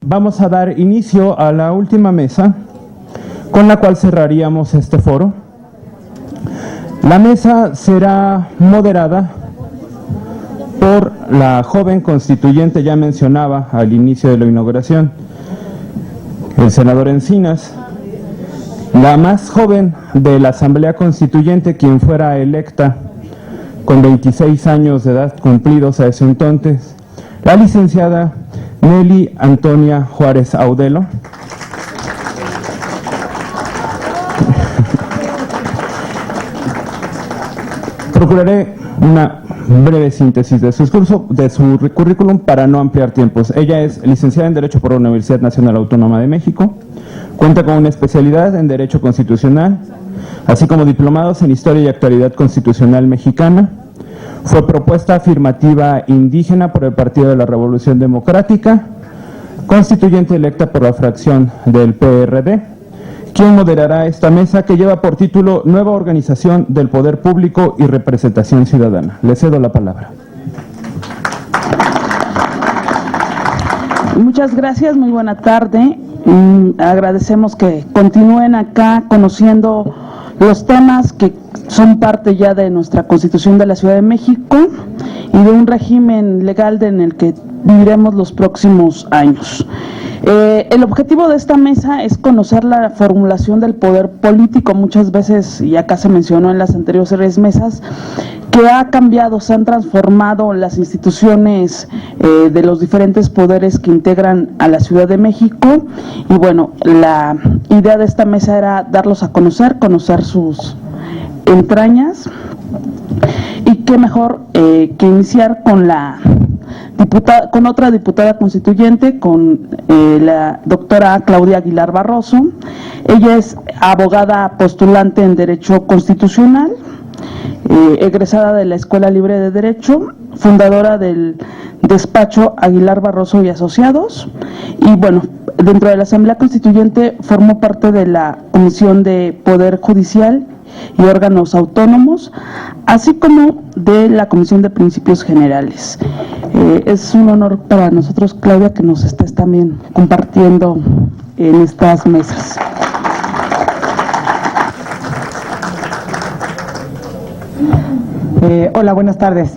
Vamos a dar inicio a la última mesa con la cual cerraríamos este foro. La mesa será moderada por la joven constituyente, ya mencionaba al inicio de la inauguración, el senador Encinas, la más joven de la Asamblea Constituyente, quien fuera electa con 26 años de edad cumplidos a ese entonces, la licenciada Nelly Antonia Juárez Audelo. Procuraré una breve síntesis de su discurso, de su currículum, para no ampliar tiempos. Ella es licenciada en Derecho por la Universidad Nacional Autónoma de México, cuenta con una especialidad en Derecho Constitucional, así como diplomados en Historia y Actualidad Constitucional Mexicana. Fue propuesta afirmativa indígena por el Partido de la Revolución Democrática, constituyente electa por la fracción del PRD, quien moderará esta mesa que lleva por título Nueva Organización del Poder Público y Representación Ciudadana. Le cedo la palabra. Muchas gracias, muy buena tarde. Agradecemos que continúen acá conociendo los temas que son parte ya de nuestra Constitución de la Ciudad de México y de un régimen legal en el que viviremos los próximos años. El objetivo de esta mesa es conocer la formulación del poder político, muchas veces, y acá se mencionó en las anteriores mesas, que ha cambiado, se han transformado las instituciones de los diferentes poderes que integran a la Ciudad de México, y bueno, la idea de esta mesa era darlos a conocer sus entrañas, y qué mejor que iniciar con con otra diputada constituyente, con la doctora Claudia Aguilar Barroso. Ella es abogada postulante en Derecho Constitucional, egresada de la Escuela Libre de Derecho, fundadora del despacho Aguilar Barroso y Asociados, y bueno, dentro de la Asamblea Constituyente formó parte de la Comisión de Poder Judicial y órganos autónomos, así como de la Comisión de Principios Generales. Es un honor para nosotros, Claudia, que nos estés también compartiendo en estas mesas. Hola, buenas tardes.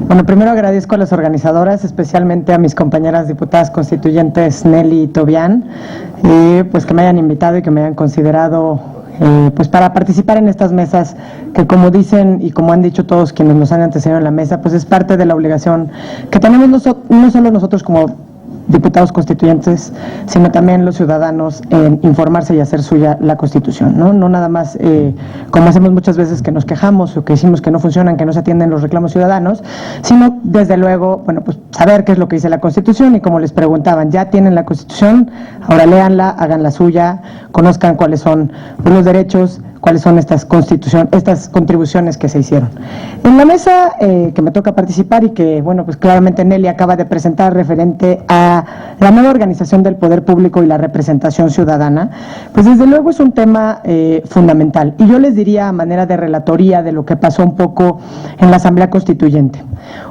Bueno, primero agradezco a las organizadoras, especialmente a mis compañeras diputadas constituyentes Nelly y Tobián, pues que me hayan invitado y que me hayan considerado pues para participar en estas mesas que, como dicen y como han dicho todos quienes nos han antecedido en la mesa, pues es parte de la obligación que tenemos no solo nosotros como diputados constituyentes, sino también los ciudadanos en informarse y hacer suya la Constitución, ¿no? No nada más como hacemos muchas veces, que nos quejamos o que decimos que no funcionan, que no se atienden los reclamos ciudadanos, sino desde luego, bueno, pues saber qué es lo que dice la Constitución, y como les preguntaban, ya tienen la Constitución, ahora léanla, hagan la suya, conozcan cuáles son los derechos, cuáles son estas contribuciones que se hicieron. En la mesa que me toca participar y que, bueno, pues claramente Nelly acaba de presentar, referente a la nueva organización del poder público y la representación ciudadana, pues desde luego es un tema fundamental. Y yo les diría, a manera de relatoría de lo que pasó un poco en la Asamblea Constituyente.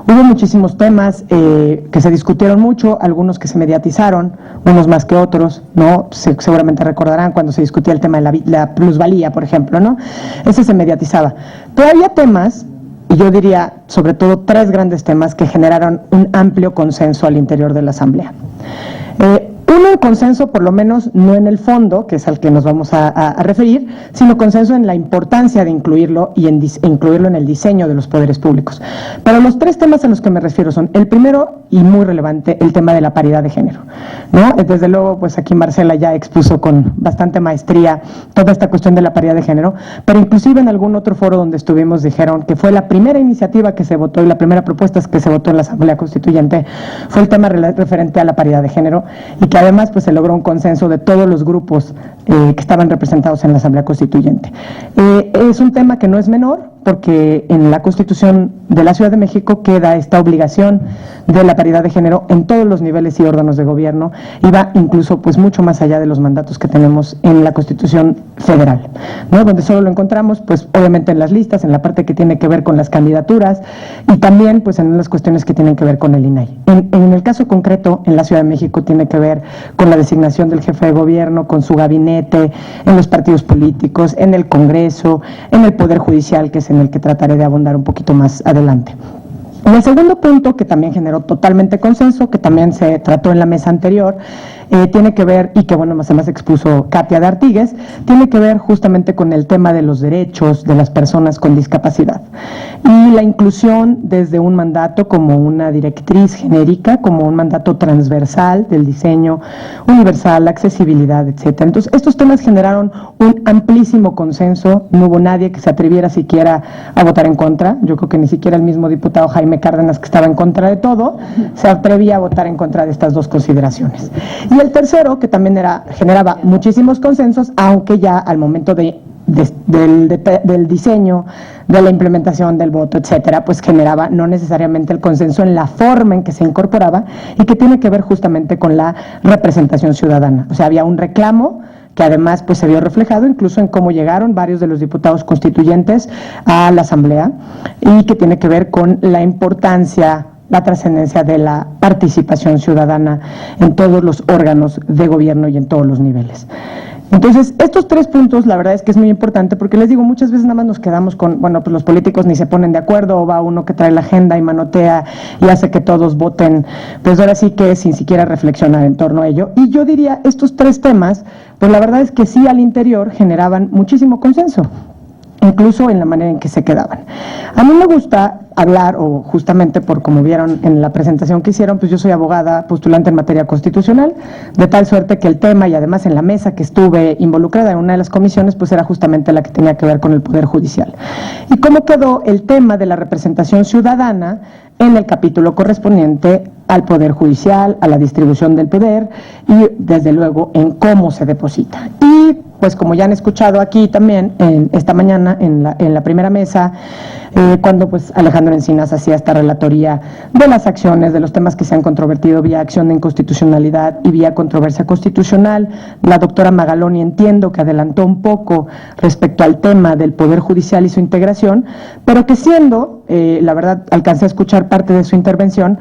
Hubo muchísimos temas que se discutieron mucho, algunos que se mediatizaron, unos más que otros, ¿no? Seguramente recordarán cuando se discutía el tema de la plusvalía, por ejemplo, ¿no? Ese se mediatizaba. Pero había temas, y yo diría sobre todo 3 grandes temas que generaron un amplio consenso al interior de la Asamblea. Uno, el consenso, por lo menos no en el fondo, que es al que nos vamos a referir, sino consenso en la importancia de incluirlo y incluirlo en el diseño de los poderes públicos. Pero los 3 temas a los que me refiero son: el primero, y muy relevante, el tema de la paridad de género, ¿no? Desde luego, pues aquí Marcela ya expuso con bastante maestría toda esta cuestión de la paridad de género, pero inclusive en algún otro foro donde estuvimos dijeron que fue la primera iniciativa que se votó y la primera propuesta que se votó en la Asamblea Constituyente fue el tema referente a la paridad de género, y que además pues se logró un consenso de todos los grupos que estaban representados en la Asamblea Constituyente. Es un tema que no es menor, porque en la Constitución de la Ciudad de México queda esta obligación de la paridad de género en todos los niveles y órganos de gobierno, y va incluso pues mucho más allá de los mandatos que tenemos en la Constitución federal, ¿no? Donde solo lo encontramos pues obviamente en las listas, en la parte que tiene que ver con las candidaturas, y también pues en las cuestiones que tienen que ver con el INAI. En el caso concreto, en la Ciudad de México tiene que ver con la designación del jefe de gobierno, con su gabinete, en los partidos políticos, en el Congreso, en el Poder Judicial, que es en el que trataré de abundar un poquito más adelante. Y el segundo punto, que también generó totalmente consenso, que también se trató en la mesa anterior, tiene que ver, y que bueno, más además expuso Katia de Artigues, tiene que ver justamente con el tema de los derechos de las personas con discapacidad y la inclusión desde un mandato como una directriz genérica, como un mandato transversal del diseño universal, accesibilidad, etcétera. Entonces, estos temas generaron un amplísimo consenso, no hubo nadie que se atreviera siquiera a votar en contra. Yo creo que ni siquiera el mismo diputado Jaime Cárdenas, que estaba en contra de todo, se atrevía a votar en contra de estas dos consideraciones. Y el tercero, que también generaba muchísimos consensos, aunque ya al momento del diseño, de la implementación del voto, etcétera, pues generaba no necesariamente el consenso en la forma en que se incorporaba, y que tiene que ver justamente con la representación ciudadana. O sea, había un reclamo que además pues se vio reflejado incluso en cómo llegaron varios de los diputados constituyentes a la Asamblea, y que tiene que ver con la importancia, la trascendencia de la participación ciudadana en todos los órganos de gobierno y en todos los niveles. Entonces, estos tres puntos, la verdad es que es muy importante, porque les digo, muchas veces nada más nos quedamos con, bueno, pues los políticos ni se ponen de acuerdo, o va uno que trae la agenda y manotea y hace que todos voten, pues ahora sí que sin siquiera reflexionar en torno a ello. Y yo diría, estos tres temas, pues la verdad es que sí al interior generaban muchísimo consenso, incluso en la manera en que se quedaban. A mí me gusta hablar, o justamente por como vieron en la presentación que hicieron, pues yo soy abogada postulante en materia constitucional, de tal suerte que el tema, y además en la mesa que estuve involucrada en una de las comisiones, pues era justamente la que tenía que ver con el Poder Judicial. ¿Y cómo quedó el tema de la representación ciudadana en el capítulo correspondiente al Poder Judicial, a la distribución del poder y desde luego en cómo se deposita? Y pues como ya han escuchado aquí también esta mañana en la primera mesa, cuando pues Alejandro Encinas hacía esta relatoría de las acciones, de los temas que se han controvertido vía acción de inconstitucionalidad y vía controversia constitucional, la doctora Magaloni entiendo que adelantó un poco respecto al tema del Poder Judicial y su integración, pero que siendo, la verdad alcancé a escuchar parte de su intervención,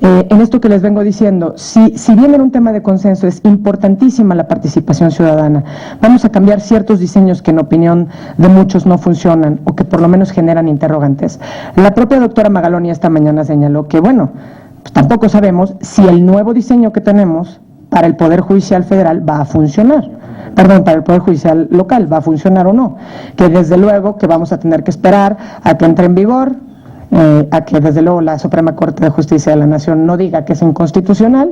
en esto que les vengo diciendo, si bien era un tema de consenso, es importantísima la participación ciudadana. Vamos a cambiar ciertos diseños que en opinión de muchos no funcionan, o que por lo menos generan interrogantes. La propia doctora Magaloni esta mañana señaló que, bueno, pues tampoco sabemos si el nuevo diseño que tenemos para el Poder Judicial Federal va a funcionar. Perdón, para el Poder Judicial local va a funcionar o no. Que desde luego que vamos a tener que esperar a que entre en vigor, a que desde luego la Suprema Corte de Justicia de la Nación no diga que es inconstitucional,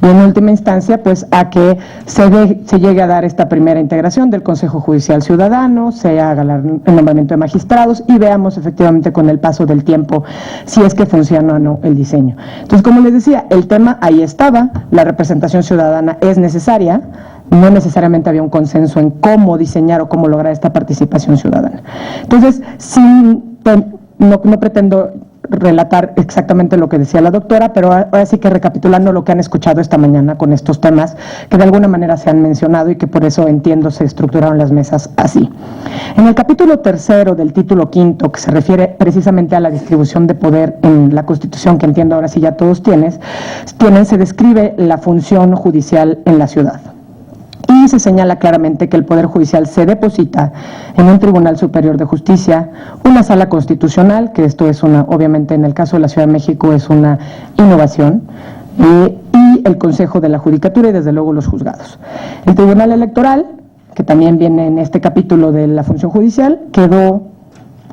y en última instancia pues a que se llegue a dar esta primera integración del Consejo Judicial Ciudadano, se haga el nombramiento de magistrados y veamos efectivamente con el paso del tiempo si es que funciona o no el diseño. Entonces, como les decía, el tema ahí estaba, la representación ciudadana es necesaria, no necesariamente había un consenso en cómo diseñar o cómo lograr esta participación ciudadana. Entonces, no pretendo relatar exactamente lo que decía la doctora, pero ahora sí que recapitulando lo que han escuchado esta mañana con estos temas que de alguna manera se han mencionado y que por eso entiendo se estructuraron las mesas así. En el capítulo tercero del título quinto, que se refiere precisamente a la distribución de poder en la Constitución, que entiendo ahora sí ya todos tienen, se describe la función judicial en la ciudad. Y se señala claramente que el Poder Judicial se deposita en un Tribunal Superior de Justicia, una Sala Constitucional, que esto es obviamente en el caso de la Ciudad de México es una innovación, y el Consejo de la Judicatura y desde luego los juzgados. El Tribunal Electoral, que también viene en este capítulo de la función judicial, quedó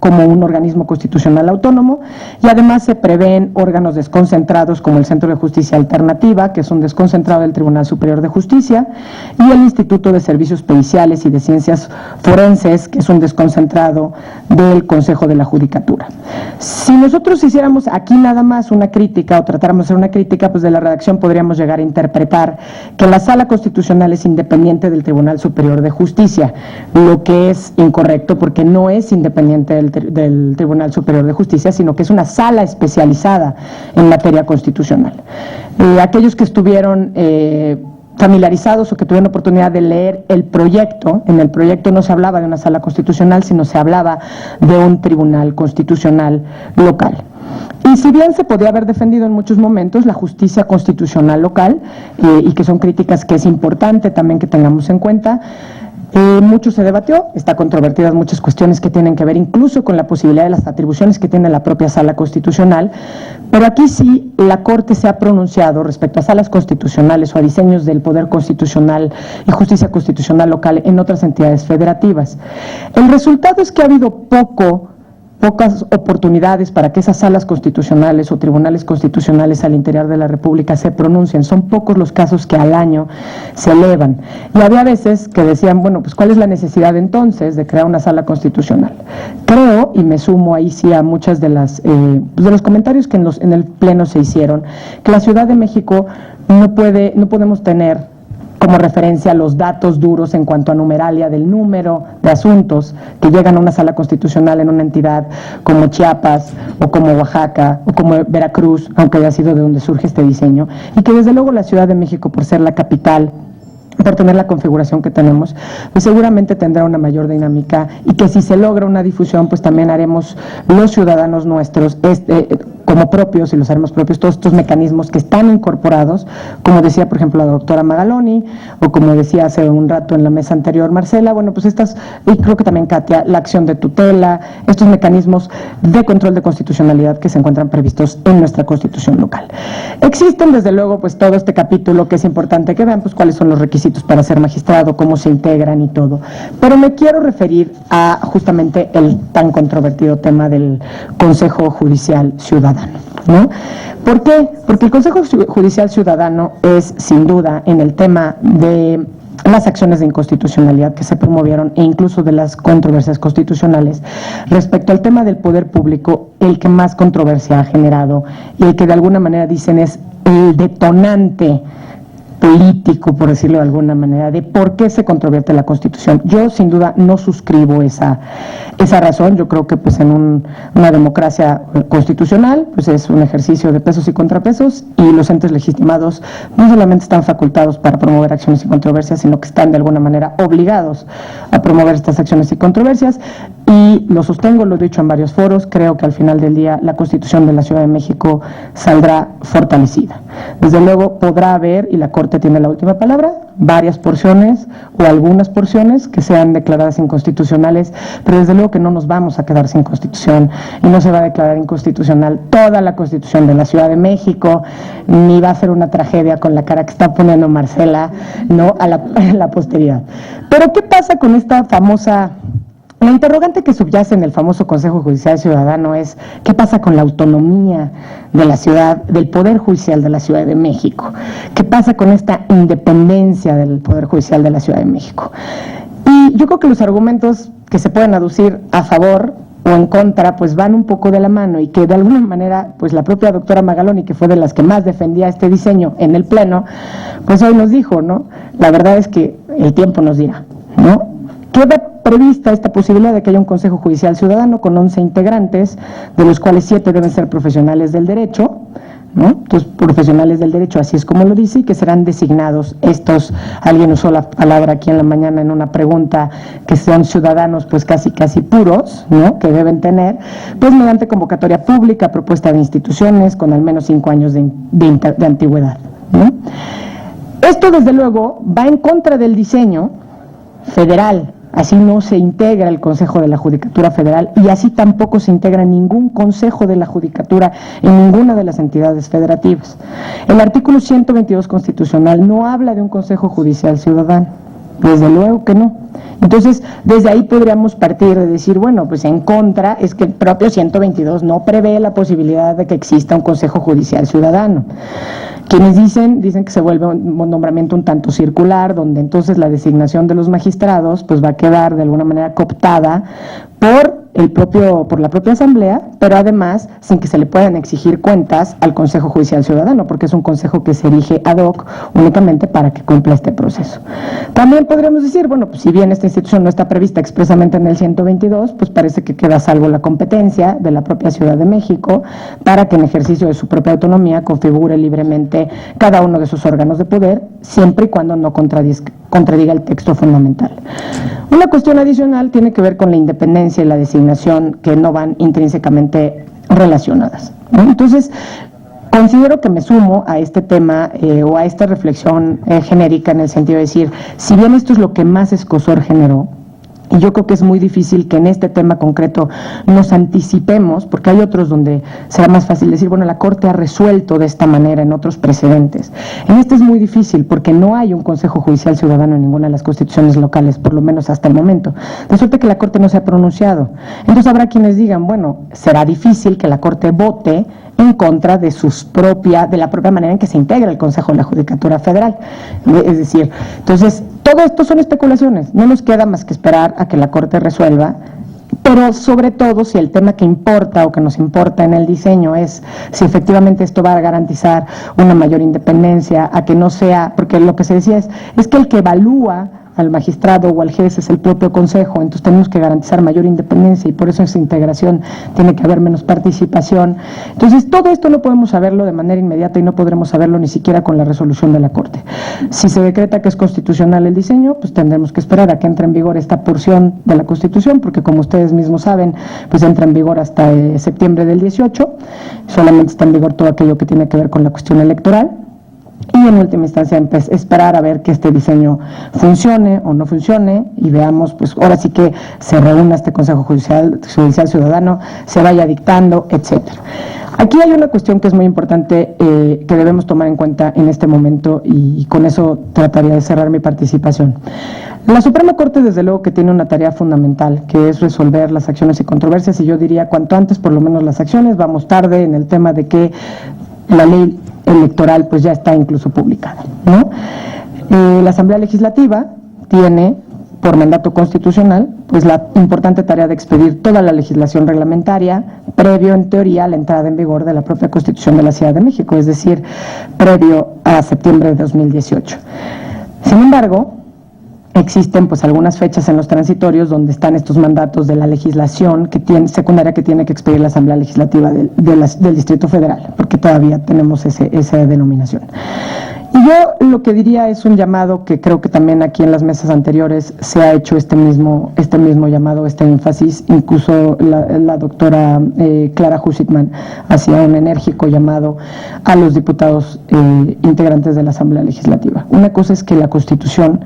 como un organismo constitucional autónomo, y además se prevén órganos desconcentrados como el Centro de Justicia Alternativa, que es un desconcentrado del Tribunal Superior de Justicia, y el Instituto de Servicios Periciales y de Ciencias Forenses, que es un desconcentrado del Consejo de la Judicatura. Si nosotros hiciéramos aquí nada más una crítica o tratáramos de hacer una crítica, pues de la redacción podríamos llegar a interpretar que la Sala Constitucional es independiente del Tribunal Superior de Justicia, lo que es incorrecto porque no es independiente del Tribunal Superior de Justicia, sino que es una sala especializada en materia constitucional. Aquellos que estuvieron familiarizados o que tuvieron oportunidad de leer el proyecto, en el proyecto no se hablaba de una sala constitucional, sino se hablaba de un tribunal constitucional local. Y si bien se podía haber defendido en muchos momentos la justicia constitucional local, y que son críticas que es importante también que tengamos en cuenta, mucho se debatió, está controvertidas muchas cuestiones que tienen que ver incluso con la posibilidad de las atribuciones que tiene la propia Sala Constitucional, pero aquí sí la Corte se ha pronunciado respecto a salas constitucionales o a diseños del poder constitucional y justicia constitucional local en otras entidades federativas. El resultado es que ha habido pocas oportunidades para que esas salas constitucionales o tribunales constitucionales al interior de la República se pronuncien. Son pocos los casos que al año se elevan. Y había veces que decían, bueno, pues ¿cuál es la necesidad entonces de crear una sala constitucional? Creo, y me sumo ahí sí a muchas de los comentarios que en el Pleno se hicieron, que la Ciudad de México no podemos tener como referencia los datos duros en cuanto a numeralia del número de asuntos que llegan a una sala constitucional en una entidad como Chiapas o como Oaxaca o como Veracruz, aunque haya sido de donde surge este diseño, y que desde luego la Ciudad de México, por ser la capital, por tener la configuración que tenemos, pues seguramente tendrá una mayor dinámica, y que si se logra una difusión, pues también haremos los ciudadanos nuestros como propios, y los haremos propios, todos estos mecanismos que están incorporados, como decía por ejemplo la doctora Magaloni, o como decía hace un rato en la mesa anterior Marcela, bueno, pues estas, y creo que también Katia, la acción de tutela, estos mecanismos de control de constitucionalidad que se encuentran previstos en nuestra Constitución local. Existen desde luego pues todo este capítulo que es importante que vean, pues cuáles son los requisitos para ser magistrado, cómo se integran y todo, pero me quiero referir a justamente el tan controvertido tema del Consejo Judicial Ciudadano, ¿no? ¿Por qué? Porque el Consejo Judicial Ciudadano es sin duda en el tema de las acciones de inconstitucionalidad que se promovieron e incluso de las controversias constitucionales respecto al tema del poder público, el que más controversia ha generado y el que de alguna manera dicen es el detonante político, por decirlo de alguna manera, de por qué se controvierte la Constitución. Yo sin duda no suscribo esa razón. Yo creo que pues en una democracia constitucional pues es un ejercicio de pesos y contrapesos, y los entes legitimados no solamente están facultados para promover acciones y controversias, sino que están de alguna manera obligados a promover estas acciones y controversias, y lo sostengo, lo he dicho en varios foros, creo que al final del día la Constitución de la Ciudad de México saldrá fortalecida. Desde luego podrá haber, y la Corte tiene la última palabra, varias porciones o algunas porciones que sean declaradas inconstitucionales, pero desde luego que no nos vamos a quedar sin Constitución, y no se va a declarar inconstitucional toda la Constitución de la Ciudad de México, ni va a ser una tragedia con la cara que está poniendo Marcela, ¿no?, a la posteridad. Pero ¿qué pasa con esta famosa... La interrogante que subyace en el famoso Consejo Judicial Ciudadano es ¿qué pasa con la autonomía de la ciudad, del Poder Judicial de la Ciudad de México? ¿Qué pasa con esta independencia del Poder Judicial de la Ciudad de México? Y yo creo que los argumentos que se pueden aducir a favor o en contra pues van un poco de la mano, y que de alguna manera pues la propia doctora Magaloni, que fue de las que más defendía este diseño en el Pleno, pues hoy nos dijo, ¿no? La verdad es que el tiempo nos dirá, ¿no? Queda prevista esta posibilidad de que haya un Consejo Judicial Ciudadano con 11 integrantes, de los cuales 7 deben ser profesionales del derecho, ¿no? Entonces, profesionales del derecho, así es como lo dice, y que serán designados estos, alguien usó la palabra aquí en la mañana en una pregunta, que son ciudadanos pues casi puros, ¿no?, que deben tener, pues mediante convocatoria pública, propuesta de instituciones, con al menos 5 años de antigüedad, ¿no? Esto desde luego va en contra del diseño federal. Así no se integra el Consejo de la Judicatura Federal, y así tampoco se integra ningún Consejo de la Judicatura en ninguna de las entidades federativas. El artículo 122 constitucional no habla de un Consejo Judicial Ciudadano, Desde luego que no. Entonces, desde ahí podríamos partir de decir, bueno, pues en contra es que el propio 122 no prevé la posibilidad de que exista un Consejo Judicial Ciudadano. Quienes dicen que se vuelve un nombramiento un tanto circular, donde entonces la designación de los magistrados pues va a quedar de alguna manera cooptada por la propia Asamblea, pero además sin que se le puedan exigir cuentas al Consejo Judicial Ciudadano, porque es un consejo que se erige ad hoc únicamente para que cumpla este proceso. También podríamos decir, bueno, pues si bien esta institución no está prevista expresamente en el 122, pues parece que queda a salvo la competencia de la propia Ciudad de México para que en ejercicio de su propia autonomía configure libremente cada uno de sus órganos de poder, siempre y cuando no contradiga el texto fundamental. Una cuestión adicional tiene que ver con la independencia y la designación, que no van intrínsecamente relacionadas, ¿no? Entonces, considero que me sumo a este tema o a esta reflexión genérica, en el sentido de decir, si bien esto es lo que más escozor generó, y yo creo que es muy difícil que en este tema concreto nos anticipemos, porque hay otros donde será más fácil decir, bueno, la Corte ha resuelto de esta manera en otros precedentes. En este es muy difícil porque no hay un Consejo Judicial Ciudadano en ninguna de las constituciones locales, por lo menos hasta el momento. Resulta que la Corte no se ha pronunciado. Entonces habrá quienes digan, bueno, será difícil que la Corte vote en contra de la propia manera en que se integra el Consejo de la Judicatura Federal. Es decir, entonces, todo esto son especulaciones, no nos queda más que esperar a que la Corte resuelva, pero sobre todo si el tema que importa o que nos importa en el diseño es si efectivamente esto va a garantizar una mayor independencia, a que no sea, porque lo que se decía es que el que evalúa al magistrado o al juez es el propio consejo, entonces tenemos que garantizar mayor independencia y por eso esa integración tiene que haber menos participación. Entonces todo esto no podemos saberlo de manera inmediata y no podremos saberlo ni siquiera con la resolución de la Corte. Si se decreta que es constitucional el diseño, pues tendremos que esperar a que entre en vigor esta porción de la Constitución, porque como ustedes mismos saben, pues entra en vigor hasta septiembre del 18, solamente está en vigor todo aquello que tiene que ver con la cuestión electoral. Y en última instancia esperar a ver que este diseño funcione o no funcione y veamos, pues ahora sí que se reúna este Consejo Judicial Ciudadano, se vaya dictando, etcétera. Aquí hay una cuestión que es muy importante que debemos tomar en cuenta en este momento y con eso trataría de cerrar mi participación. La Suprema Corte desde luego que tiene una tarea fundamental, que es resolver las acciones y controversias, y yo diría cuanto antes por lo menos las acciones. Vamos tarde en el tema de que la ley electoral pues ya está incluso publicada, ¿no? La Asamblea Legislativa tiene por mandato constitucional pues la importante tarea de expedir toda la legislación reglamentaria previo en teoría a la entrada en vigor de la propia Constitución de la Ciudad de México, es decir, previo a septiembre de 2018. Sin embargo, existen pues algunas fechas en los transitorios donde están estos mandatos de la legislación secundaria que tiene que expedir la Asamblea Legislativa del Distrito Federal, porque todavía tenemos esa denominación. Y yo lo que diría es un llamado que creo que también aquí en las mesas anteriores se ha hecho este mismo llamado, este énfasis, incluso la doctora Clara Hussitman hacía un enérgico llamado a los diputados integrantes de la Asamblea Legislativa. Una cosa es que la Constitución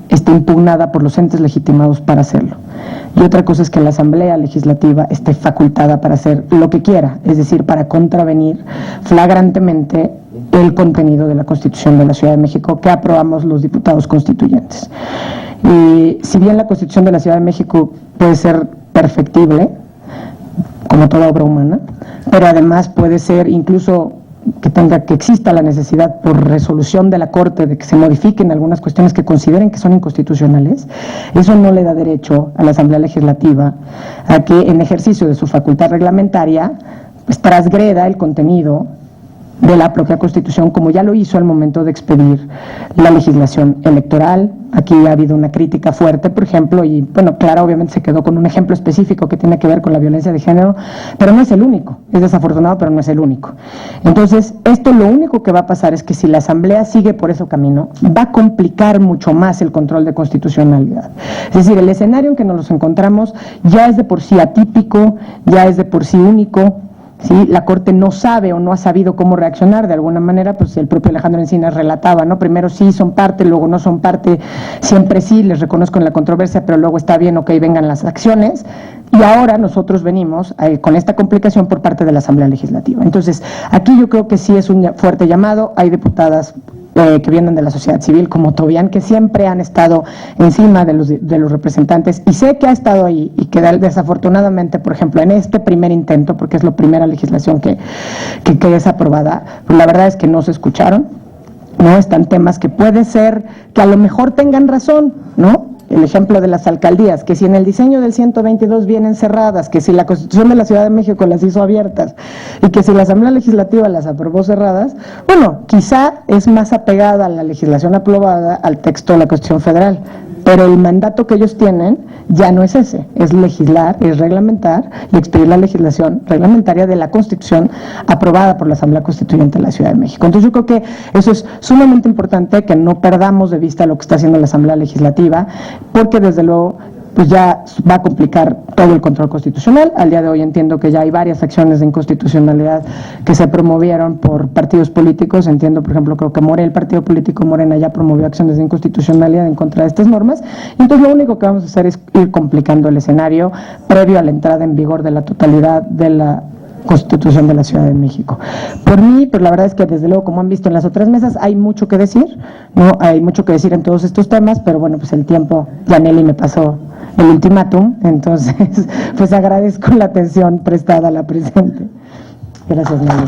esté impugnada por los entes legitimados para hacerlo. Y otra cosa es que la Asamblea Legislativa esté facultada para hacer lo que quiera, es decir, para contravenir flagrantemente el contenido de la Constitución de la Ciudad de México que aprobamos los diputados constituyentes. Y si bien la Constitución de la Ciudad de México puede ser perfectible, como toda obra humana, pero además puede ser incluso que exista la necesidad por resolución de la Corte de que se modifiquen algunas cuestiones que consideren que son inconstitucionales, eso no le da derecho a la Asamblea Legislativa a que en ejercicio de su facultad reglamentaria pues transgreda el contenido de la propia Constitución, como ya lo hizo al momento de expedir la legislación electoral. Aquí ha habido una crítica fuerte, por ejemplo, y bueno, Clara obviamente se quedó con un ejemplo específico que tiene que ver con la violencia de género, pero no es el único, es desafortunado, pero no es el único. Entonces, esto lo único que va a pasar es que si la Asamblea sigue por ese camino, va a complicar mucho más el control de constitucionalidad. Es decir, el escenario en que nos encontramos ya es de por sí atípico, ya es de por sí único. ¿Sí? La Corte no sabe o no ha sabido cómo reaccionar, de alguna manera, pues el propio Alejandro Encinas relataba, ¿no? Primero sí son parte, luego no son parte, siempre sí, les reconozco en la controversia, pero luego está bien, ok, vengan las acciones, y ahora nosotros venimos con esta complicación por parte de la Asamblea Legislativa. Entonces, aquí yo creo que sí es un fuerte llamado, hay diputadas que vienen de la sociedad civil, como Tobián, que siempre han estado encima de los representantes, y sé que ha estado ahí y que desafortunadamente, por ejemplo, en este primer intento, porque es la primera legislación que es aprobada, pues la verdad es que no se escucharon, ¿no? Están temas que puede ser que a lo mejor tengan razón, ¿no? El ejemplo de las alcaldías, que si en el diseño del 122 vienen cerradas, que si la Constitución de la Ciudad de México las hizo abiertas y que si la Asamblea Legislativa las aprobó cerradas, bueno, quizá es más apegada a la legislación aprobada al texto de la Constitución Federal, pero el mandato que ellos tienen ya no es ese, es legislar, es reglamentar y expedir la legislación reglamentaria de la Constitución aprobada por la Asamblea Constituyente de la Ciudad de México. Entonces yo creo que eso es sumamente importante, que no perdamos de vista lo que está haciendo la Asamblea Legislativa, porque desde luego pues ya va a complicar todo el control constitucional. Al día de hoy entiendo que ya hay varias acciones de inconstitucionalidad que se promovieron por partidos políticos. Entiendo, por ejemplo, creo que el partido político Morena ya promovió acciones de inconstitucionalidad en contra de estas normas. Y entonces lo único que vamos a hacer es ir complicando el escenario previo a la entrada en vigor de la totalidad de la Constitución de la Ciudad de México. Por mí, pues la verdad es que desde luego, como han visto en las otras mesas, hay mucho que decir, ¿no? Hay mucho que decir en todos estos temas, pero bueno, pues el tiempo, ya Nelly me pasó el ultimátum, entonces pues agradezco la atención prestada a la presente. Gracias, Nelly.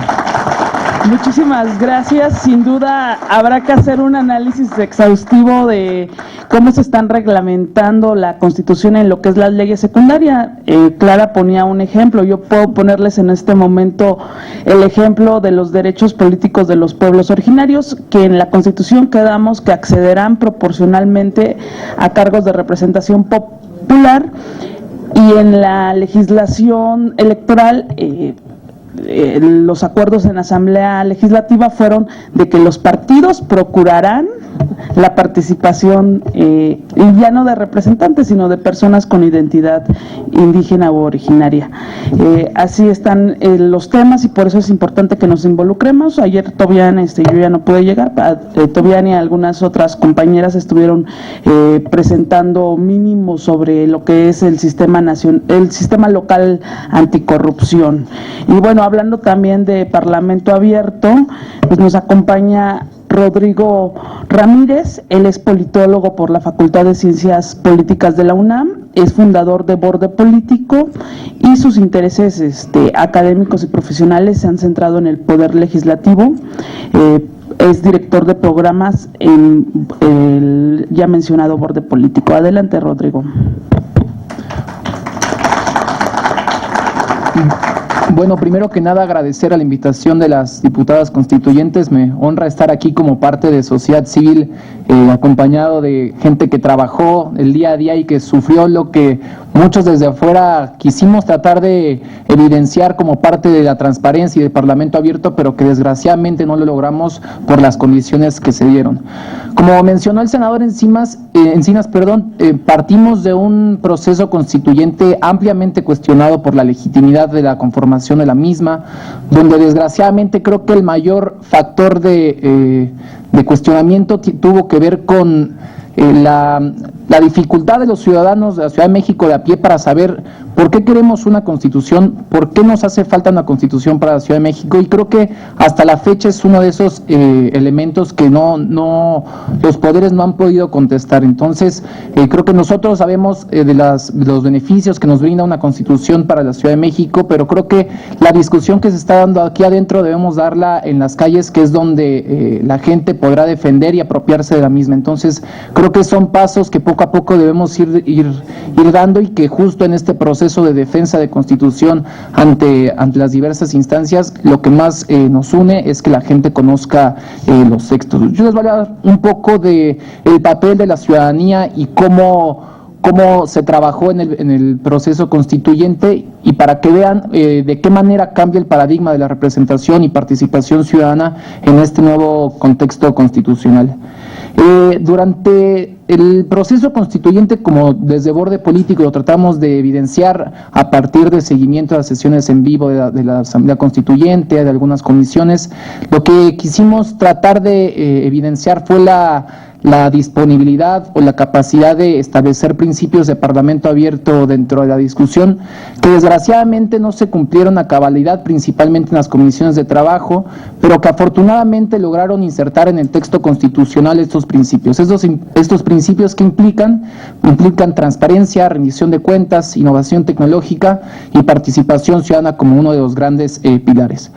Muchísimas gracias. Sin duda habrá que hacer un análisis exhaustivo de cómo se están reglamentando la Constitución en lo que es las leyes secundarias. Clara ponía un ejemplo, yo puedo ponerles en este momento el ejemplo de los derechos políticos de los pueblos originarios, que en la Constitución quedamos que accederán proporcionalmente a cargos de representación popular, y en la legislación electoral los acuerdos en la Asamblea Legislativa fueron de que los partidos procurarán la participación, y ya no de representantes, sino de personas con identidad indígena u originaria. Así están los temas, y por eso es importante que nos involucremos. Ayer Tobián, yo ya no pude llegar, Tobián y algunas otras compañeras estuvieron presentando mínimos sobre lo que es el sistema local anticorrupción. Y bueno, hablando también de Parlamento Abierto, pues nos acompaña Rodrigo Ramírez. Él es politólogo por la Facultad de Ciencias Políticas de la UNAM, es fundador de Borde Político, y sus intereses académicos y profesionales se han centrado en el poder legislativo. Es director de programas en el ya mencionado Borde Político. Adelante, Rodrigo. Bueno, primero que nada agradecer a la invitación de las diputadas constituyentes. Me honra estar aquí como parte de sociedad civil, acompañado de gente que trabajó el día a día y que sufrió lo que muchos desde afuera quisimos tratar de evidenciar como parte de la transparencia y del Parlamento Abierto, pero que desgraciadamente no lo logramos por las condiciones que se dieron. Como mencionó el senador Encinas, partimos de un proceso constituyente ampliamente cuestionado por la legitimidad de la conformación de la misma, donde desgraciadamente creo que el mayor factor de cuestionamiento tuvo que ver con la dificultad de los ciudadanos de la Ciudad de México de a pie para saber por qué queremos una constitución, por qué nos hace falta una constitución para la Ciudad de México, y creo que hasta la fecha es uno de esos elementos que los poderes no han podido contestar. Entonces, creo que nosotros sabemos de los beneficios que nos brinda una constitución para la Ciudad de México, pero creo que la discusión que se está dando aquí adentro debemos darla en las calles, que es donde la gente podrá defender y apropiarse de la misma. Entonces, creo que son pasos que poco a poco debemos ir dando, y que justo en este proceso de defensa de Constitución ante las diversas instancias, lo que más nos une es que la gente conozca los textos. Yo les voy a dar un poco de el papel de la ciudadanía y cómo se trabajó en el proceso constituyente, y para que vean de qué manera cambia el paradigma de la representación y participación ciudadana en este nuevo contexto constitucional. Durante el proceso constituyente, como desde Borde Político lo tratamos de evidenciar a partir del seguimiento de las sesiones en vivo de la Asamblea Constituyente, de algunas comisiones, lo que quisimos tratar de evidenciar fue la la disponibilidad o la capacidad de establecer principios de parlamento abierto dentro de la discusión, que desgraciadamente no se cumplieron a cabalidad, principalmente en las comisiones de trabajo, pero que afortunadamente lograron insertar en el texto constitucional estos principios. Estos principios que implican transparencia, rendición de cuentas, innovación tecnológica y participación ciudadana como uno de los grandes pilares.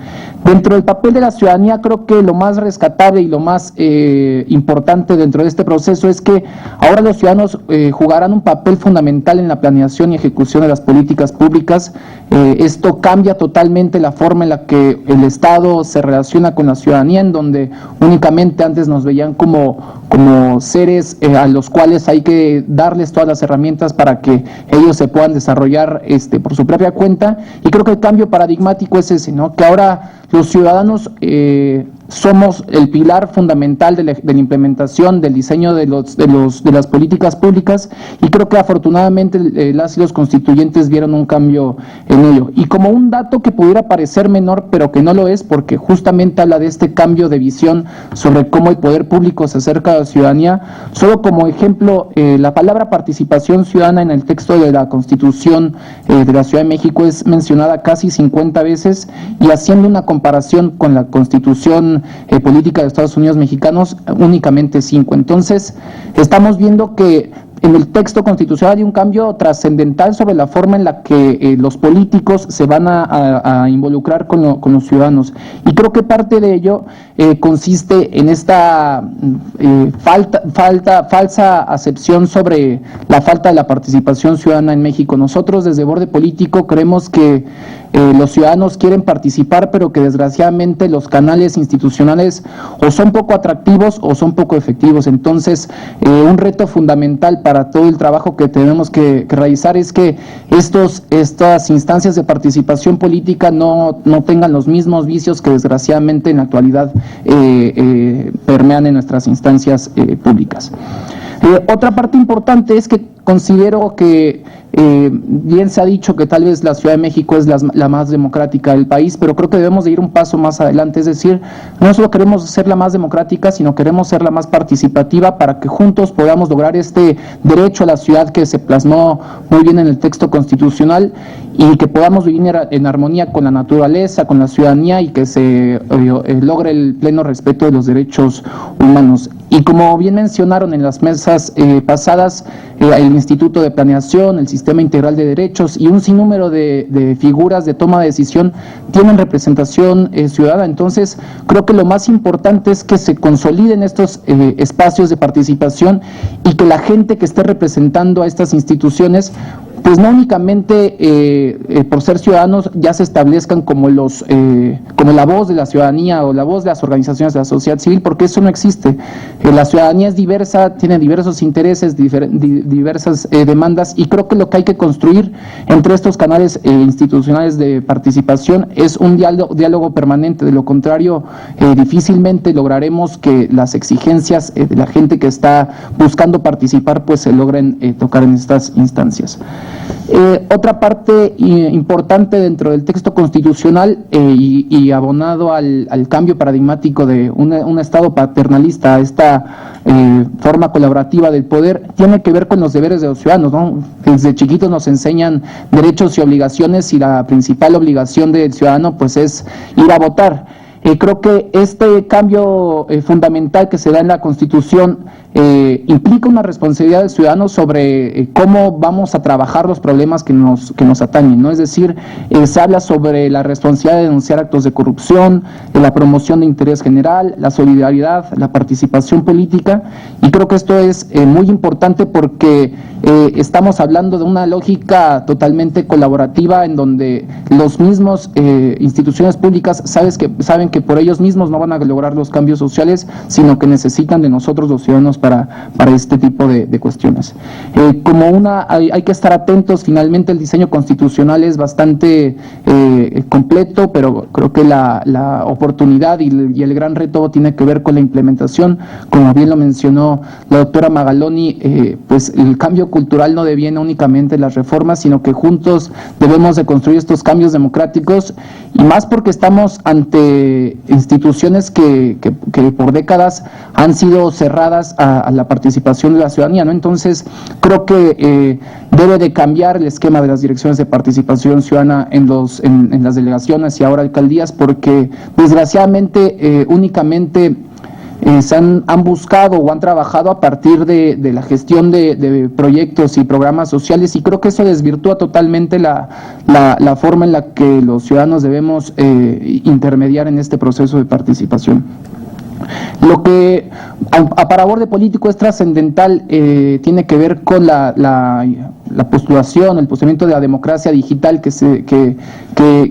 Dentro del papel de la ciudadanía, creo que lo más rescatable y lo más importante dentro de este proceso es que ahora los ciudadanos jugarán un papel fundamental en la planeación y ejecución de las políticas públicas. Esto cambia totalmente la forma en la que el Estado se relaciona con la ciudadanía, en donde únicamente antes nos veían como seres a los cuales hay que darles todas las herramientas para que ellos se puedan desarrollar por su propia cuenta. Y creo que el cambio paradigmático es ese, ¿no? Que ahora los ciudadanos somos el pilar fundamental de la implementación, del diseño de las políticas públicas, y creo que afortunadamente las y los constituyentes vieron un cambio en ello. Y como un dato que pudiera parecer menor, pero que no lo es, porque justamente habla de este cambio de visión sobre cómo el poder público se acerca a la ciudadanía, solo como ejemplo, la palabra participación ciudadana en el texto de la Constitución de la Ciudad de México es mencionada casi 50 veces, y haciendo una comparación con la Constitución política de Estados Unidos mexicanos, únicamente 5. Entonces, estamos viendo que en el texto constitucional hay un cambio trascendental sobre la forma en la que los políticos se van a involucrar con los ciudadanos. Y creo que parte de ello consiste en esta falsa acepción sobre la falta de la participación ciudadana en México. Nosotros desde Borde Político creemos que los ciudadanos quieren participar, pero que desgraciadamente los canales institucionales o son poco atractivos o son poco efectivos. Entonces, un reto fundamental para todo el trabajo que tenemos que realizar es que estas instancias de participación política no tengan los mismos vicios que desgraciadamente en la actualidad permean en nuestras instancias públicas. Otra parte importante es que considero que bien se ha dicho que tal vez la Ciudad de México es la más democrática del país, pero creo que debemos de ir un paso más adelante, es decir, no solo queremos ser la más democrática, sino queremos ser la más participativa para que juntos podamos lograr este derecho a la ciudad que se plasmó muy bien en el texto constitucional, y que podamos vivir en armonía con la naturaleza, con la ciudadanía, y que se logre el pleno respeto de los derechos humanos. Y como bien mencionaron en las mesas pasadas, el Instituto de Planeación, el Sistema Integral de Derechos y un sinnúmero de figuras de toma de decisión tienen representación ciudadana. Entonces, creo que lo más importante es que se consoliden estos espacios de participación, y que la gente que esté representando a estas instituciones, pues no únicamente por ser ciudadanos ya se establezcan como la voz de la ciudadanía o la voz de las organizaciones de la sociedad civil, porque eso no existe. La ciudadanía es diversa, tiene diversos intereses, diversas demandas, y creo que lo que hay que construir entre estos canales institucionales de participación es un diálogo permanente. De lo contrario, difícilmente lograremos que las exigencias de la gente que está buscando participar pues se logren tocar en estas instancias. Otra parte importante dentro del texto constitucional y abonado al cambio paradigmático de un Estado paternalista a esta forma colaborativa del poder, tiene que ver con los deberes de los ciudadanos, ¿no? Desde chiquitos nos enseñan derechos y obligaciones, y la principal obligación del ciudadano pues es ir a votar. Creo que este cambio fundamental que se da en la Constitución implica una responsabilidad del ciudadano sobre cómo vamos a trabajar los problemas que nos atañen, ¿no? Es decir, se habla sobre la responsabilidad de denunciar actos de corrupción, de la promoción de interés general, la solidaridad, la participación política, y creo que esto es muy importante porque estamos hablando de una lógica totalmente colaborativa, en donde los mismos instituciones públicas saben que por ellos mismos no van a lograr los cambios sociales, sino que necesitan de nosotros los ciudadanos para este tipo de cuestiones. Hay que estar atentos. Finalmente, el diseño constitucional es bastante completo, pero creo que la oportunidad y el gran reto tiene que ver con la implementación. Como bien lo mencionó la doctora Magaloni, pues el cambio cultural no deviene únicamente de las reformas, sino que juntos debemos de construir estos cambios democráticos, y más porque estamos ante instituciones que por décadas han sido cerradas a la participación de la ciudadanía, ¿no? Entonces, creo que debe de cambiar el esquema de las direcciones de participación ciudadana en las delegaciones y ahora alcaldías, porque desgraciadamente únicamente han buscado o han trabajado a partir de la gestión de proyectos y programas sociales, y creo que eso desvirtúa totalmente la forma en la que los ciudadanos debemos intermediar en este proceso de participación. Lo que a paravor de político es trascendental tiene que ver con la postulación, el posicionamiento de la democracia digital que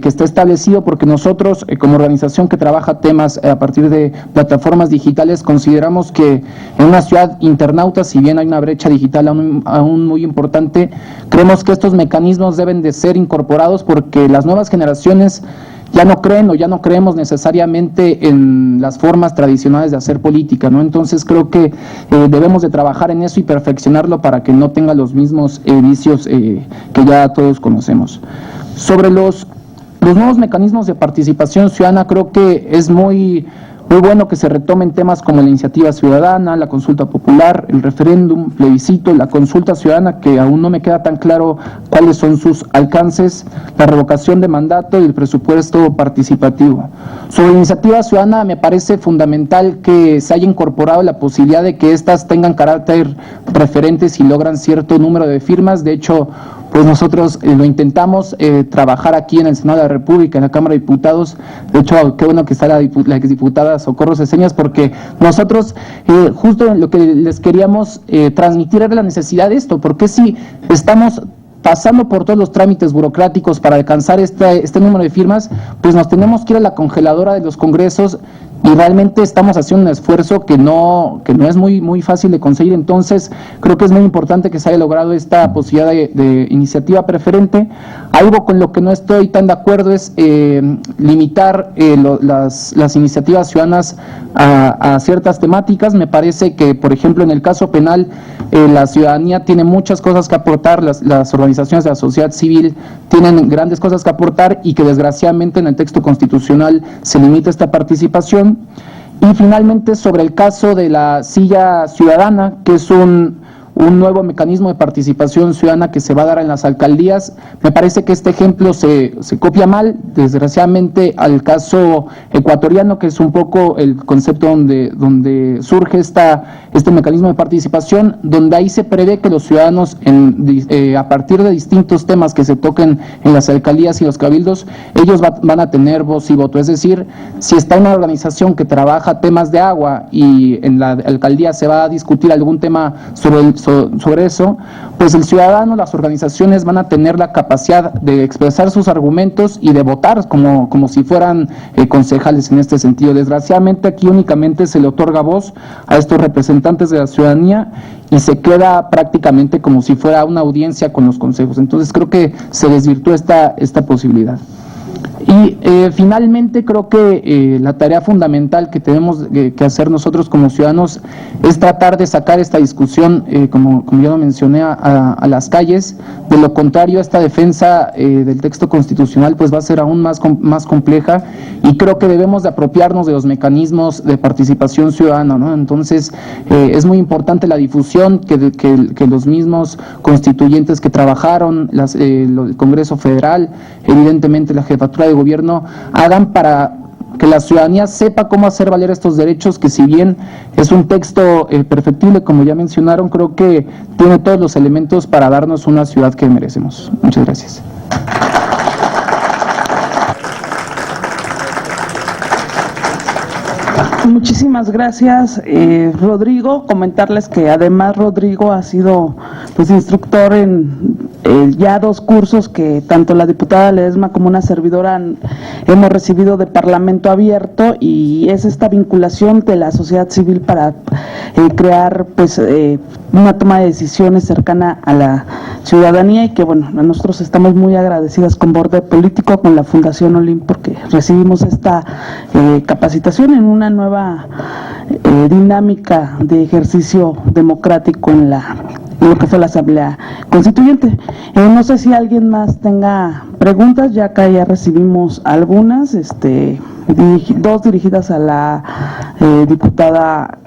está establecido, porque nosotros como organización que trabaja temas a partir de plataformas digitales consideramos que en una ciudad internauta, si bien hay una brecha digital aún muy importante, creemos que estos mecanismos deben de ser incorporados porque las nuevas generaciones ya no creen o ya no creemos necesariamente en las formas tradicionales de hacer política, ¿no? Entonces creo que debemos de trabajar en eso y perfeccionarlo para que no tenga los mismos vicios que ya todos conocemos. Sobre los nuevos mecanismos de participación ciudadana, creo que es muy bueno que se retomen temas como la iniciativa ciudadana, la consulta popular, el referéndum, plebiscito, la consulta ciudadana, que aún no me queda tan claro cuáles son sus alcances, la revocación de mandato y el presupuesto participativo. Sobre iniciativa ciudadana me parece fundamental que se haya incorporado la posibilidad de que éstas tengan carácter preferente si logran cierto número de firmas. De hecho, pues nosotros lo intentamos trabajar aquí en el Senado de la República, en la Cámara de Diputados. De hecho, qué bueno que está la exdiputada Socorro Ceseñas, porque nosotros justo lo que les queríamos transmitir era la necesidad de esto, porque si estamos pasando por todos los trámites burocráticos para alcanzar este número de firmas, pues nos tenemos que ir a la congeladora de los congresos y realmente estamos haciendo un esfuerzo que no es muy fácil de conseguir. Entonces creo que es muy importante que se haya logrado esta posibilidad de iniciativa preferente. Algo con lo que no estoy tan de acuerdo es limitar las iniciativas ciudadanas a ciertas temáticas. Me parece que, por ejemplo, en el caso penal, la ciudadanía tiene muchas cosas que aportar, las organizaciones de la sociedad civil tienen grandes cosas que aportar y que desgraciadamente en el texto constitucional se limita esta participación. Y finalmente, sobre el caso de la silla ciudadana, que es un nuevo mecanismo de participación ciudadana que se va a dar en las alcaldías, me parece que este ejemplo se copia mal, desgraciadamente, al caso ecuatoriano, que es un poco el concepto donde surge este mecanismo de participación, donde ahí se prevé que los ciudadanos, a partir de distintos temas que se toquen en las alcaldías y los cabildos, ellos van a tener voz y voto. Es decir, si está una organización que trabaja temas de agua y en la alcaldía se va a discutir algún tema sobre eso, pues el ciudadano, las organizaciones van a tener la capacidad de expresar sus argumentos y de votar como si fueran concejales en este sentido. Desgraciadamente aquí únicamente se le otorga voz a estos representantes de la ciudadanía y se queda prácticamente como si fuera una audiencia con los consejos. Entonces creo que se desvirtúa esta posibilidad. Y finalmente creo que la tarea fundamental que tenemos que hacer nosotros como ciudadanos es tratar de sacar esta discusión, como ya lo mencioné, a las calles. De lo contrario, esta defensa del texto constitucional pues va a ser aún más compleja, y creo que debemos de apropiarnos de los mecanismos de participación ciudadana, ¿no? Entonces es muy importante la difusión que los mismos constituyentes que trabajaron, el Congreso Federal, evidentemente la Jefatura de Gobierno, hagan para que la ciudadanía sepa cómo hacer valer estos derechos, que si bien es un texto perfectible, como ya mencionaron, creo que tiene todos los elementos para darnos una ciudad que merecemos. Muchas gracias. Muchísimas gracias, Rodrigo. Comentarles que además Rodrigo ha sido pues instructor en ya 2 cursos que tanto la diputada Ledesma como una servidora hemos recibido de Parlamento Abierto, y es esta vinculación de la sociedad civil para crear pues una toma de decisiones cercana a la ciudadanía, y que bueno, nosotros estamos muy agradecidas con Borde Político, con la Fundación Olim, porque recibimos esta capacitación en una nueva dinámica de ejercicio democrático en lo que fue la Asamblea Constituyente. No sé si alguien más tenga preguntas, ya acá ya recibimos algunas, dos dirigidas a la diputada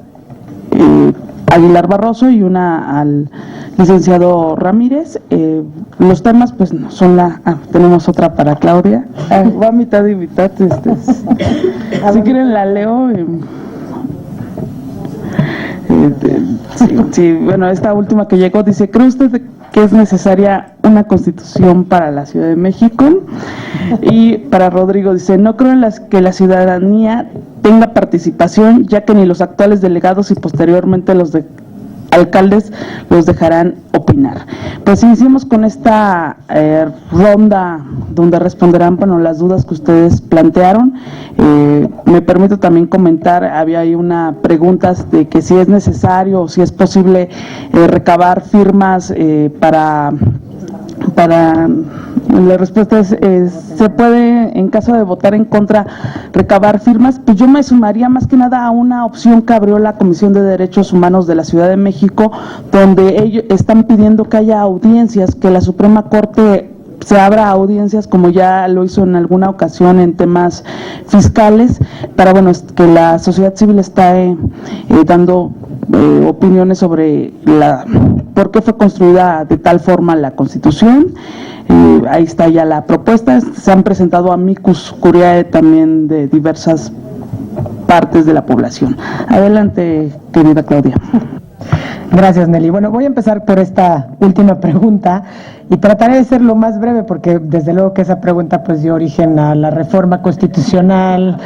Aguilar Barroso y una al licenciado Ramírez. Los temas pues son tenemos otra para Claudia. Va mitad y mitad. Si quieren la leo. Sí, bueno, esta última que llegó dice: ¿cree usted que es necesaria una constitución para la Ciudad de México? Y para Rodrigo dice: no creo que la ciudadanía tenga participación, ya que ni los actuales delegados y posteriormente los alcaldes los dejarán opinar. Pues iniciamos con esta ronda donde responderán, bueno, las dudas que ustedes plantearon. Me permito también comentar, había ahí una pregunta de que si es necesario o si es posible recabar firmas para la respuesta es, ¿se puede, en caso de votar en contra, recabar firmas? Pues yo me sumaría más que nada a una opción que abrió la Comisión de Derechos Humanos de la Ciudad de México, donde ellos están pidiendo que haya audiencias, que la Suprema Corte se abra audiencias, como ya lo hizo en alguna ocasión en temas fiscales, para, bueno, que la sociedad civil está dando opiniones sobre por qué fue construida de tal forma la Constitución. Ahí está ya la propuesta. Se han presentado amicus curiae también de diversas partes de la población. Adelante, querida Claudia. Gracias, Nelly. Bueno, voy a empezar por esta última pregunta y trataré de ser lo más breve, porque desde luego que esa pregunta pues dio origen a la reforma constitucional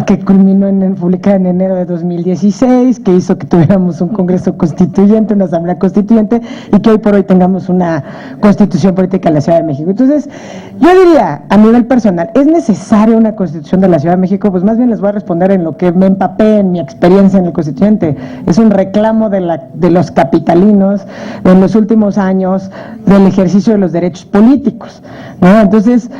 que culminó publicada en enero de 2016, que hizo que tuviéramos un Congreso Constituyente, una Asamblea Constituyente, y que hoy por hoy tengamos una Constitución Política en la Ciudad de México. Entonces, yo diría, a nivel personal, ¿es necesaria una Constitución de la Ciudad de México? Pues más bien les voy a responder en lo que me empapé en mi experiencia en el Constituyente. Es un reclamo de los capitalinos en los últimos años del ejercicio de los derechos políticos, ¿no? Entonces,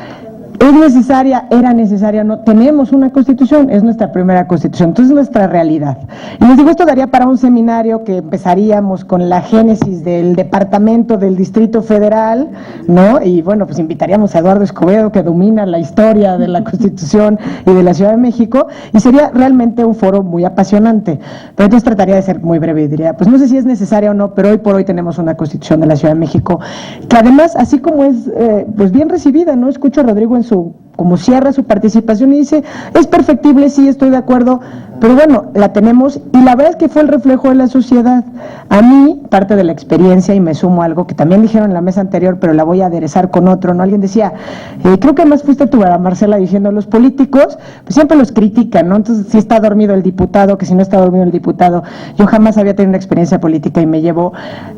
¿es necesaria? ¿Era necesaria? No, tenemos una Constitución, es nuestra primera Constitución, entonces es nuestra realidad. Y les digo, esto daría para un seminario que empezaríamos con la génesis del departamento del Distrito Federal, ¿no? Y bueno, pues invitaríamos a Eduardo Escobedo, que domina la historia de la Constitución y de la Ciudad de México, y sería realmente un foro muy apasionante. Pero entonces trataría de ser muy breve y diría, pues no sé si es necesaria o no, pero hoy por hoy tenemos una Constitución de la Ciudad de México, que además, así como es pues bien recibida, ¿no? Escucho a Rodrigo como cierra su participación y dice, es perfectible, sí, estoy de acuerdo, pero bueno, la tenemos y la verdad es que fue el reflejo de la sociedad. A mí, parte de la experiencia, y me sumo a algo que también dijeron en la mesa anterior, pero la voy a aderezar con otro, ¿no? Alguien decía, creo que más fuiste tú, Marcela, diciendo, los políticos pues siempre los critican, ¿no? Entonces, si está dormido el diputado, que si no está dormido el diputado. Yo jamás había tenido una experiencia política y me llevo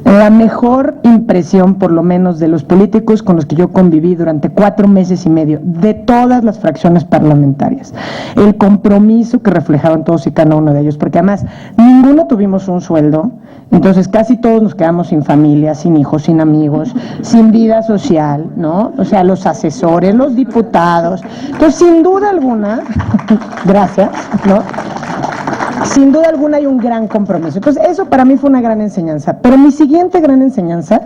la mejor impresión, por lo menos, de los políticos con los que yo conviví durante 4 meses y medio, de todas las fracciones parlamentarias. El compromiso que reflejaron todos y cada uno de ellos, porque además ninguno tuvimos un sueldo, entonces casi todos nos quedamos sin familia, sin hijos, sin amigos, sin vida social, ¿no? O sea, los asesores, los diputados. Entonces, sin duda alguna, gracias, ¿no? Sin duda alguna hay un gran compromiso. Entonces, eso para mí fue una gran enseñanza. Pero mi siguiente gran enseñanza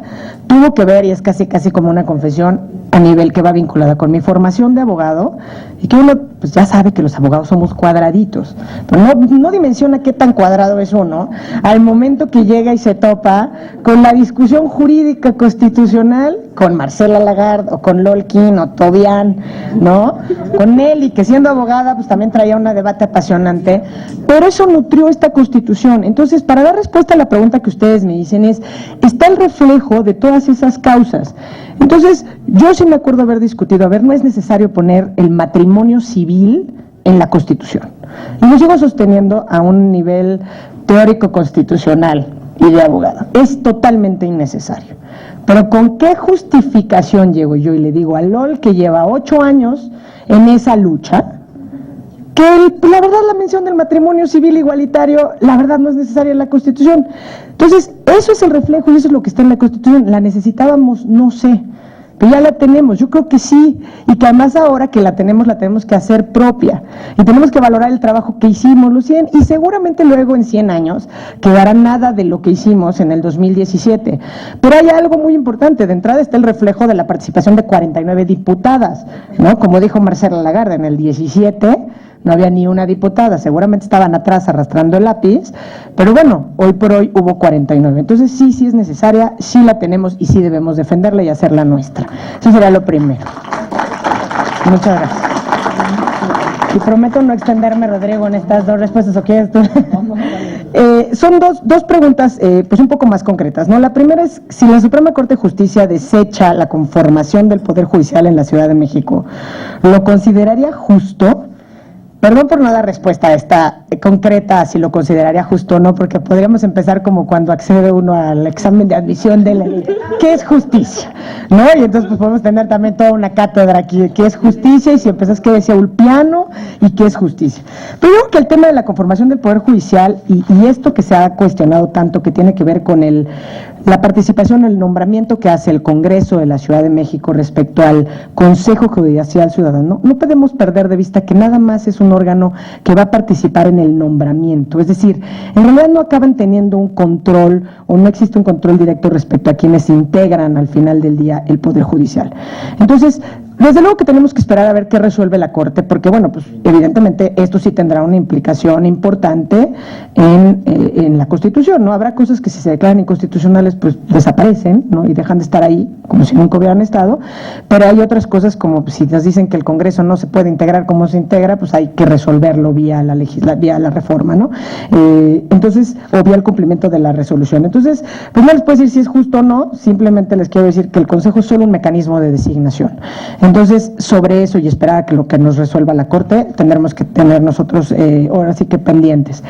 tuvo que ver, y es casi como una confesión a nivel que va vinculada con mi formación de abogado, y que uno pues ya sabe que los abogados somos cuadraditos, pero no dimensiona qué tan cuadrado es uno al momento que llega y se topa con la discusión jurídica constitucional con Marcela Lagarde o con Lolkin o Tobián, ¿no? Con Nelly, que siendo abogada pues también traía un debate apasionante, pero eso nutrió esta Constitución. Entonces, para dar respuesta a la pregunta que ustedes me dicen está el reflejo de todas esas causas. Entonces, yo sí me acuerdo haber discutido, no es necesario poner el matrimonio civil en la Constitución. Y lo sigo sosteniendo a un nivel teórico constitucional y de abogado. Es totalmente innecesario. Pero ¿con qué justificación llego yo y le digo a LOL, que lleva 8 años en esa lucha, que la verdad la mención del matrimonio civil igualitario, la verdad no es necesaria en la Constitución? Entonces, eso es el reflejo y eso es lo que está en la Constitución. ¿La necesitábamos? No sé. pero ya la tenemos, yo creo que sí, y que además ahora que la tenemos que hacer propia, y tenemos que valorar el trabajo que hicimos, Lucien, y seguramente luego en 100 años quedará nada de lo que hicimos en el 2017, pero hay algo muy importante, de entrada está el reflejo de la participación de 49 diputadas, ¿no? Como dijo Marcela Lagarde, en el 17 no había ni una diputada, seguramente estaban atrás arrastrando el lápiz, pero bueno, hoy por hoy hubo 49. Entonces sí es necesaria, sí la tenemos y sí debemos defenderla y hacerla nuestra. Eso sería lo primero. Muchas gracias. Y prometo no extenderme, Rodrigo, en estas dos respuestas, ¿o quieres tú? Son dos preguntas pues un poco más concretas, ¿no? La primera es, si la Suprema Corte de Justicia desecha la conformación del Poder Judicial en la Ciudad de México, ¿lo consideraría justo? Perdón por no dar respuesta a esta concreta, si lo consideraría justo o no, porque podríamos empezar como cuando accede uno al examen de admisión de ley. ¿Qué es justicia? ¿No? Y entonces pues podemos tener también toda una cátedra aquí, ¿qué es justicia? Y si empiezas que decía Ulpiano, ¿y qué es justicia? Pero yo creo que el tema de la conformación del Poder Judicial y esto que se ha cuestionado tanto, que tiene que ver con la participación, el nombramiento que hace el Congreso de la Ciudad de México respecto al Consejo Judicial Ciudadano, no podemos perder de vista que nada más es un órgano que va a participar en el nombramiento, es decir, en realidad no acaban teniendo un control o no existe un control directo respecto a quienes integran al final del día el Poder Judicial. Entonces, desde luego que tenemos que esperar a ver qué resuelve la Corte, porque bueno, pues evidentemente esto sí tendrá una implicación importante en la Constitución, ¿no? Habrá cosas que si se declaran inconstitucionales, pues desaparecen, ¿no? Y dejan de estar ahí, como si nunca hubieran estado, pero hay otras cosas como si nos dicen que el Congreso no se puede integrar como se integra, pues hay que resolverlo vía la reforma, ¿no? Entonces, o vía el cumplimiento de la resolución. Entonces, pues no les puedo decir si es justo o no, simplemente les quiero decir que el Consejo es solo un mecanismo de designación. Entonces, sobre eso y esperar a que lo que nos resuelva la Corte, tendremos que tener nosotros ahora sí que pendientes.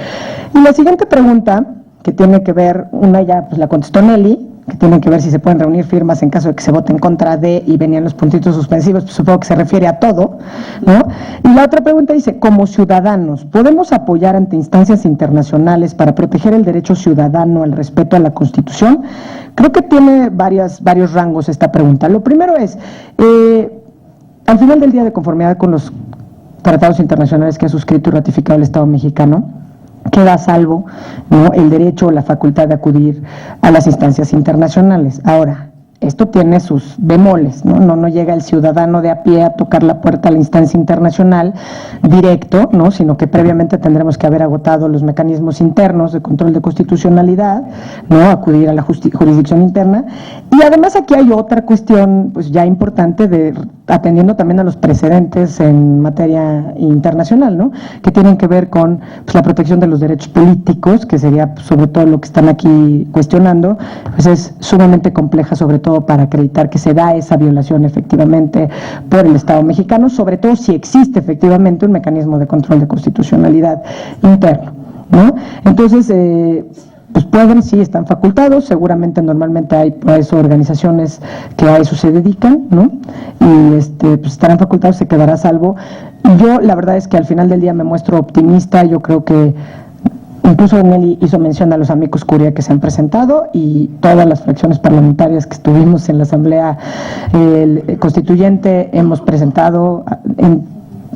Y la siguiente pregunta, que tiene que ver, una ya pues la contestó Nelly, que tiene que ver si se pueden reunir firmas en caso de que se vote en contra de y venían los puntitos suspensivos, pues supongo que se refiere a todo, ¿no? Y la otra pregunta dice, como ciudadanos, ¿podemos apoyar ante instancias internacionales para proteger el derecho ciudadano al respeto a la Constitución? Creo que tiene varios rangos esta pregunta. Lo primero es, al final del día, de conformidad con los tratados internacionales que ha suscrito y ratificado el Estado mexicano, queda a salvo, ¿no?, el derecho o la facultad de acudir a las instancias internacionales. Ahora, esto tiene sus bemoles, ¿no? No llega el ciudadano de a pie a tocar la puerta a la instancia internacional directo, ¿no? Sino que previamente tendremos que haber agotado los mecanismos internos de control de constitucionalidad, ¿no? Acudir a la jurisdicción interna. Y además aquí hay otra cuestión pues ya importante, atendiendo también a los precedentes en materia internacional, ¿no? Que tienen que ver con pues, la protección de los derechos políticos, que sería pues, sobre todo lo que están aquí cuestionando, pues es sumamente compleja, sobre todo para acreditar que se da esa violación efectivamente por el Estado mexicano, sobre todo si existe efectivamente un mecanismo de control de constitucionalidad interno, ¿no? Entonces, pues pueden, sí, están facultados, seguramente normalmente hay por eso organizaciones que a eso se dedican, ¿no? Y pues estarán facultados, se quedará a salvo. Y yo la verdad es que al final del día me muestro optimista, yo creo que incluso Nelly hizo mención a los amicus curiae que se han presentado y todas las fracciones parlamentarias que estuvimos en la Asamblea Constituyente hemos presentado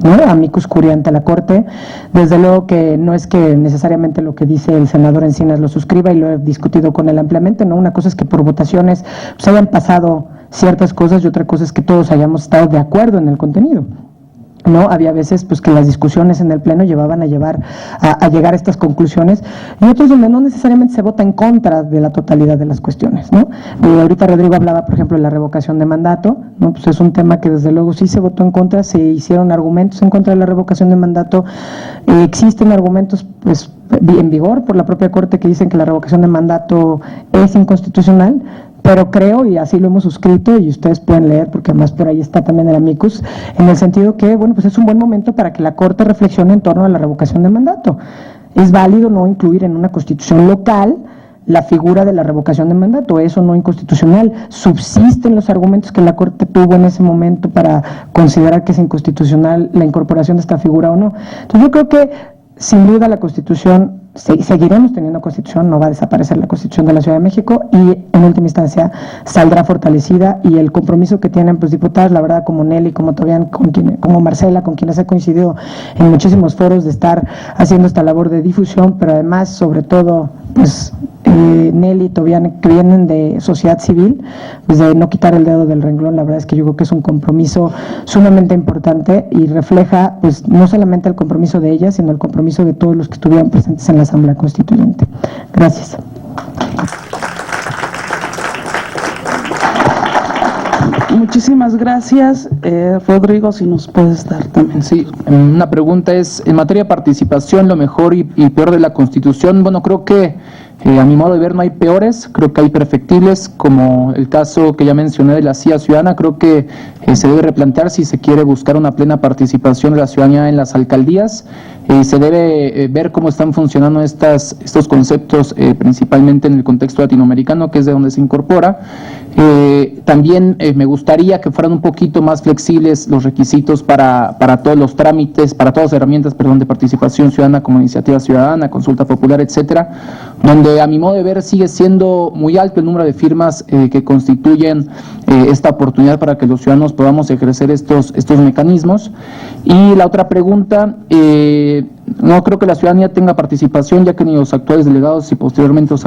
¿no?, amicus curiae ante la Corte. Desde luego que no es que necesariamente lo que dice el senador Encinas lo suscriba y lo he discutido con él ampliamente, ¿no? Una cosa es que por votaciones pues, hayan pasado ciertas cosas y otra cosa es que todos hayamos estado de acuerdo en el contenido, ¿no? Había veces pues que las discusiones en el pleno llevaban a llegar a estas conclusiones y otros donde no necesariamente se vota en contra de la totalidad de las cuestiones, ¿no? Ahorita Rodrigo hablaba, por ejemplo, de la revocación de mandato, ¿no? Pues es un tema que desde luego sí se votó en contra, se hicieron argumentos en contra de la revocación de mandato, existen argumentos pues en vigor por la propia Corte que dicen que la revocación de mandato es inconstitucional, pero creo, y así lo hemos suscrito, y ustedes pueden leer, porque además por ahí está también el amicus, en el sentido que, bueno, pues es un buen momento para que la Corte reflexione en torno a la revocación de mandato. Es válido no incluir en una constitución local la figura de la revocación de mandato, eso no inconstitucional. Subsisten los argumentos que la Corte tuvo en ese momento para considerar que es inconstitucional la incorporación de esta figura o no. Entonces yo creo que sin duda la Constitución, seguiremos teniendo Constitución, no va a desaparecer la Constitución de la Ciudad de México y en última instancia saldrá fortalecida, y el compromiso que tienen pues diputadas, la verdad, como Nelly, como Tobián, como Marcela, con quienes he coincidido en muchísimos foros, de estar haciendo esta labor de difusión, pero además, sobre todo, pues Nelly y Tobián, que vienen de sociedad civil, pues de no quitar el dedo del renglón. La verdad es que yo creo que es un compromiso sumamente importante y refleja pues no solamente el compromiso de ellas, sino el compromiso de todos los que estuvieron presentes en la Asamblea Constituyente. Gracias. Muchísimas gracias. Rodrigo, si nos puedes dar también. Sí, una pregunta es, en materia de participación, lo mejor y peor de la Constitución. Bueno, creo que a mi modo de ver no hay peores, creo que hay perfectibles, como el caso que ya mencioné de la CIA ciudadana. Creo que se debe replantear si se quiere buscar una plena participación de la ciudadanía en las alcaldías. Se debe ver cómo están funcionando estos conceptos, principalmente en el contexto latinoamericano, que es de donde se incorpora. También me gustaría que fueran un poquito más flexibles los requisitos para todos los trámites, para todas las herramientas, de participación ciudadana, como iniciativa ciudadana, consulta popular, etcétera, donde a mi modo de ver sigue siendo muy alto el número de firmas que constituyen esta oportunidad para que los ciudadanos podamos ejercer estos mecanismos. Y la otra pregunta, no creo que la ciudadanía tenga participación, ya que ni los actuales delegados y posteriormente los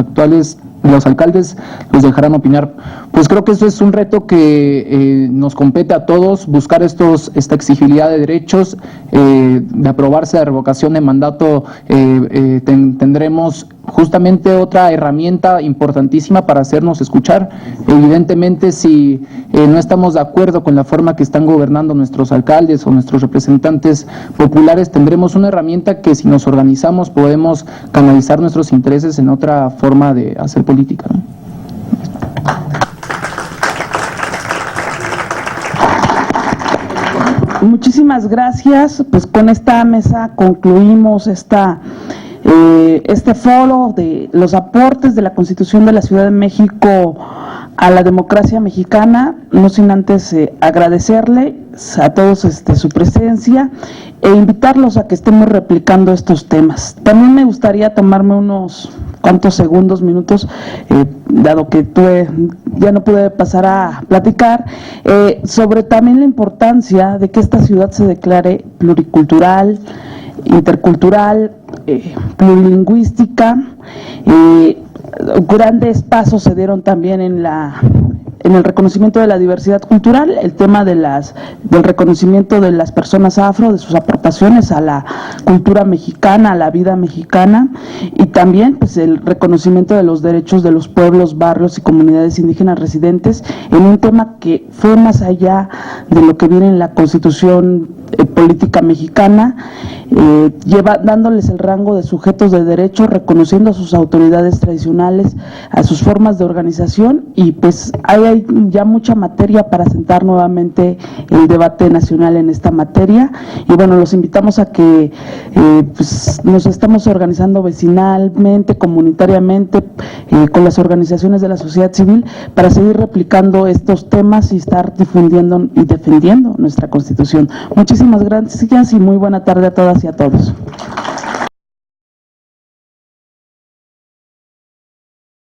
alcaldes los dejarán opinar. Pues creo que eso es un reto que nos compete a todos, buscar esta exigibilidad de derechos. De aprobarse la revocación de mandato, tendremos justamente otra herramienta importantísima para hacernos escuchar. Evidentemente, si no estamos de acuerdo con la forma que están gobernando nuestros alcaldes o nuestros representantes populares, tendremos una herramienta que, si nos organizamos, podemos canalizar nuestros intereses en otra forma de hacer política, ¿no? Muchísimas gracias. Pues con esta mesa concluimos este foro de los aportes de la Constitución de la Ciudad de México a la democracia mexicana, no sin antes agradecerle a todos su presencia e invitarlos a que estemos replicando estos temas. También me gustaría tomarme unos cuantos segundos, minutos, dado que ya no pude pasar a platicar, sobre también la importancia de que esta ciudad se declare pluricultural, intercultural, plurilingüística. Grandes pasos se dieron también en el reconocimiento de la diversidad cultural, el tema del reconocimiento de las personas afro, de sus aportaciones a la cultura mexicana, a la vida mexicana, y también pues el reconocimiento de los derechos de los pueblos, barrios y comunidades indígenas residentes, en un tema que fue más allá de lo que viene en la Constitución política mexicana, dándoles el rango de sujetos de derecho, reconociendo a sus autoridades tradicionales, a sus formas de organización, y pues hay ya mucha materia para sentar nuevamente el debate nacional en esta materia. Y bueno, los invitamos a que pues nos estamos organizando vecinalmente, comunitariamente, con las organizaciones de la sociedad civil, para seguir replicando estos temas y estar difundiendo y defendiendo nuestra Constitución. Muchísimas gracias y muy buena tarde a todas y a todos.